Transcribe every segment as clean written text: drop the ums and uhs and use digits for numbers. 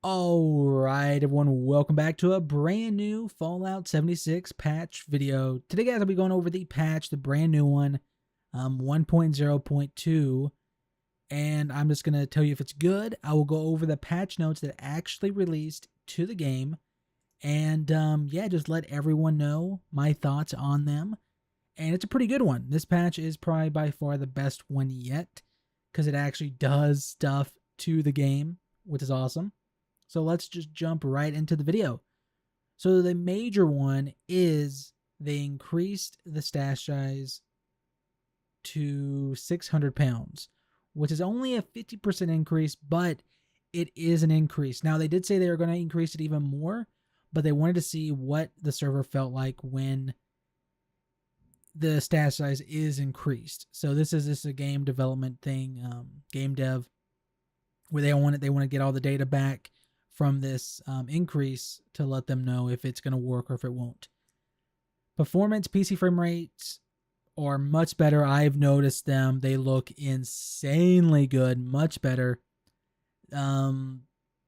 Alright everyone, welcome back to a brand new Fallout 76 patch video. Today guys, I'll be going over the patch, the brand new one, 1.0.2, and I'm just going to tell you if it's good. I will go over the patch notes that actually released to the game, and yeah, just let everyone know my thoughts on them. And it's a pretty good one. This patch is probably by far the best one yet, because it actually does stuff to the game, which is awesome. So let's just jump right into the video. So the major one is they increased the stash size to 600 pounds, which is only a 50% increase, but it is an increase. Now, they did say they were going to increase it even more, but they wanted to see what the server felt like when the stash size is increased. So this is just a game development thing, game dev, where they want to get all the data back from this increase to let them know if it's going to work or if it won't. Performance, PC frame rates are much better. I've noticed them. They look insanely good, much better.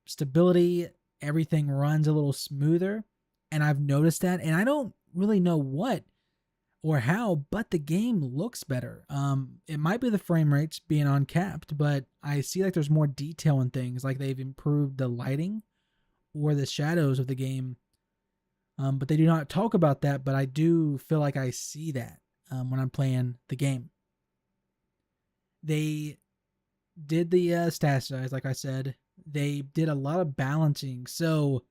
Stability, everything runs a little smoother, and I've noticed that, and I don't really know what or how, but the game looks better. It might be the frame rates being uncapped, but I see like there's more detail in things, like they've improved the lighting or the shadows of the game. But they do not talk about that, but I do feel like I see that when I'm playing the game. They did the stash size, like I said. They did a lot of balancing. So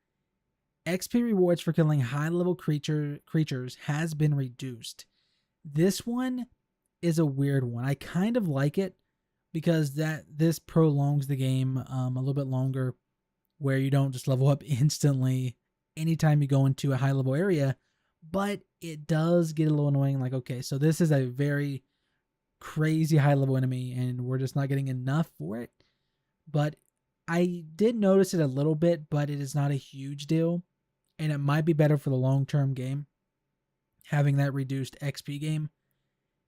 XP rewards for killing high-level creatures has been reduced. This one is a weird one. I kind of like it because this prolongs the game a little bit longer, where you don't just level up instantly anytime you go into a high-level area, but it does get a little annoying. Like, okay, so this is a very crazy high-level enemy, and we're just not getting enough for it. But I did notice it a little bit, but it is not a huge deal. And it might be better for the long-term game, having that reduced XP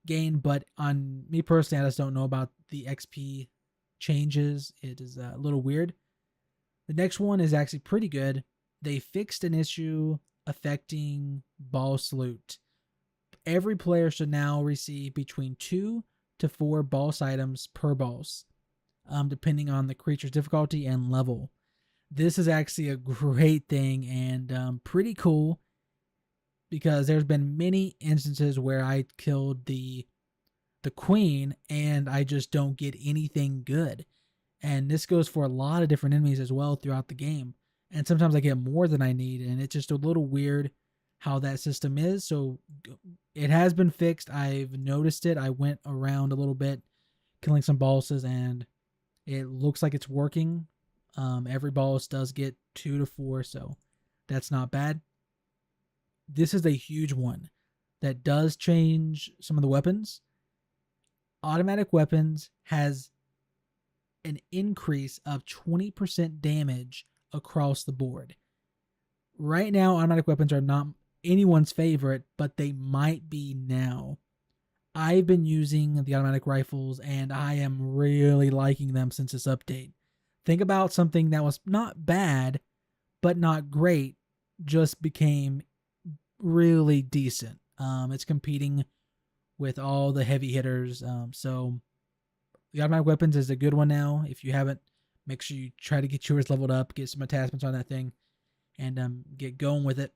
gain. But on me personally, I just don't know about the XP changes. It is a little weird. The next one is actually pretty good. They fixed an issue affecting boss loot. Every player should now receive between 2 to 4 boss items per boss, depending on the creature's difficulty and level. This is actually a great thing and pretty cool, because there's been many instances where I killed the queen and I just don't get anything good. And this goes for a lot of different enemies as well throughout the game. And sometimes I get more than I need, and it's just a little weird how that system is. So it has been fixed. I've noticed it. I went around a little bit killing some bosses, and it looks like it's working. Every boss does get 2 to 4, so that's not bad. This is a huge one that does change some of the weapons. Automatic weapons has an increase of 20% damage across the board. Right now, automatic weapons are not anyone's favorite, but they might be now. I've been using the automatic rifles, and I am really liking them since this update. Think about something that was not bad, but not great, just became really decent. It's competing with all the heavy hitters. So the automatic weapons is a good one now. If you haven't, make sure you try to get yours leveled up, get some attachments on that thing, and get going with it.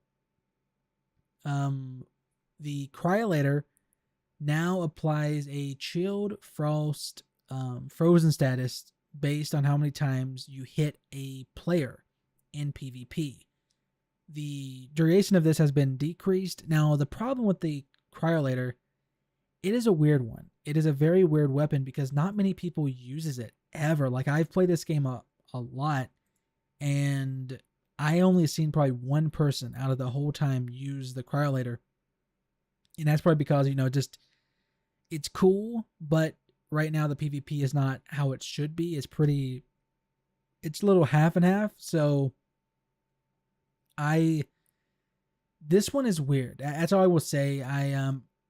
The Cryolator now applies a chilled frost frozen status based on how many times you hit a player in PvP. The duration of this has been decreased. Now, the problem with the Cryolator, it is a weird one. It is a very weird weapon because not many people uses it ever. Like, I've played this game a lot, and I only seen probably one person out of the whole time use the Cryolator. And that's probably because, just it's cool, but right now the PvP is not how it should be. It's a little half and half. So this one is weird. That's all I will say.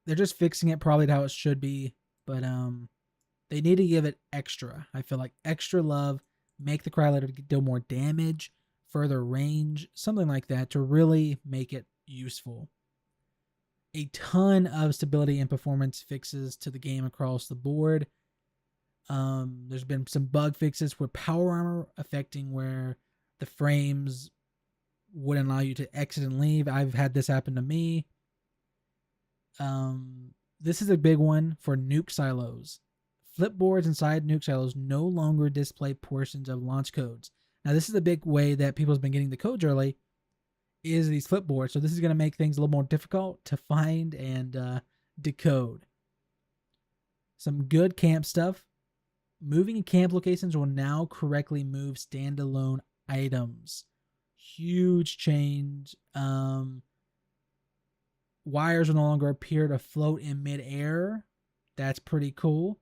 They're just fixing it probably to how it should be, but they need to give it extra. I feel like extra love, make the Cryolator deal more damage, further range, something like that, to really make it useful. A ton of stability and performance fixes to the game across the board. There's been some bug fixes with power armor affecting where the frames wouldn't allow you to exit and leave. I've had this happen to me. This is a big one for nuke silos. Flipboards inside nuke silos no longer display portions of launch codes. Now, this is a big way that people have been getting the codes early, is these flipboards. So this is going to make things a little more difficult to find and decode. Some good camp stuff. Moving camp locations will now correctly move standalone items. Huge change. Wires will no longer appear to float in midair. That's pretty cool.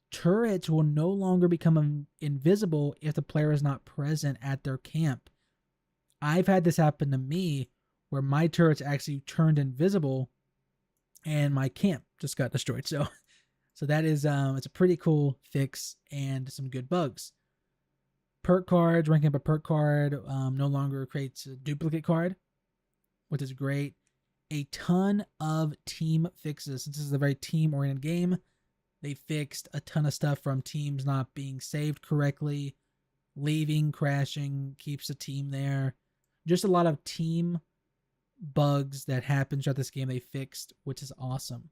Turrets will no longer become invisible if the player is not present at their camp. I've had this happen to me where my turrets actually turned invisible and my camp just got destroyed. So that is it's a pretty cool fix and some good bugs. Perk cards, ranking up a perk card no longer creates a duplicate card, which is great. A ton of team fixes. Since this is a very team-oriented game, they fixed a ton of stuff from teams not being saved correctly, leaving, crashing, keeps the team there. Just a lot of team bugs that happen throughout this game they fixed, which is awesome.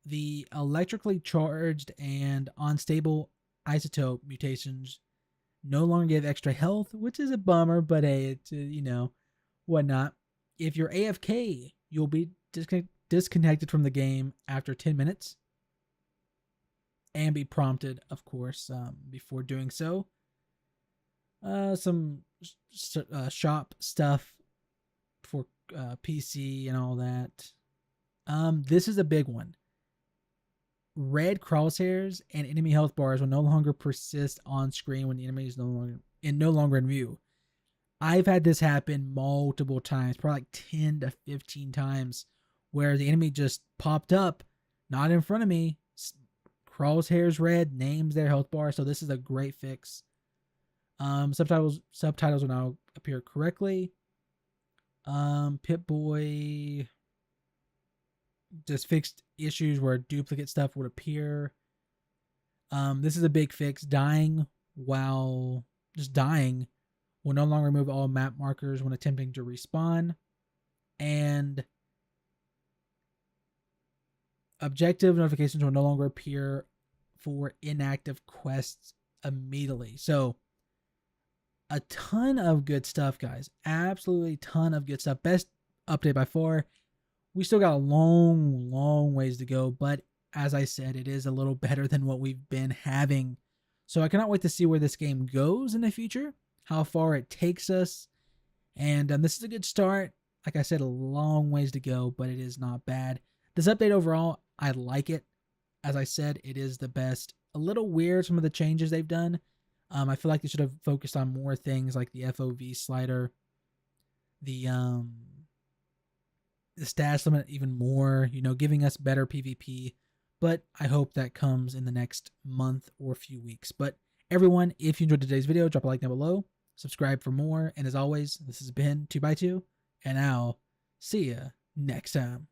The electrically charged and unstable isotope mutations no longer give extra health, which is a bummer, but hey, it's, whatnot. If you're AFK, you'll be disconnected from the game after 10 minutes and be prompted, of course, before doing so. Some shop stuff for PC and all that. This is a big one. Red crosshairs and enemy health bars will no longer persist on screen when the enemy is no longer in view. I've had this happen multiple times, probably like 10 to 15 times, where the enemy just popped up, not in front of me, crosshairs red, names their health bar. So this is a great fix. Subtitles will now appear correctly. Pip-Boy just fixed issues where duplicate stuff would appear. This is a big fix. Dying will no longer remove all map markers when attempting to respawn. And objective notifications will no longer appear for inactive quests immediately. So a ton of good stuff, guys. Absolutely ton of good stuff. Best update by far. We still got a long ways to go, but as I said, it is a little better than what we've been having. So I cannot wait to see where this game goes in the future, how far it takes us. And this is a good start. Like I said, a long ways to go, but it is not bad. This update overall, I like it. As I said, it is the best. A little weird, some of the changes they've done. I feel like they should have focused on more things like the FOV slider, the status limit even more, giving us better PvP. But I hope that comes in the next month or few weeks. But everyone, if you enjoyed today's video, drop a like down below, subscribe for more. And as always, this has been 2x2, and I'll see you next time.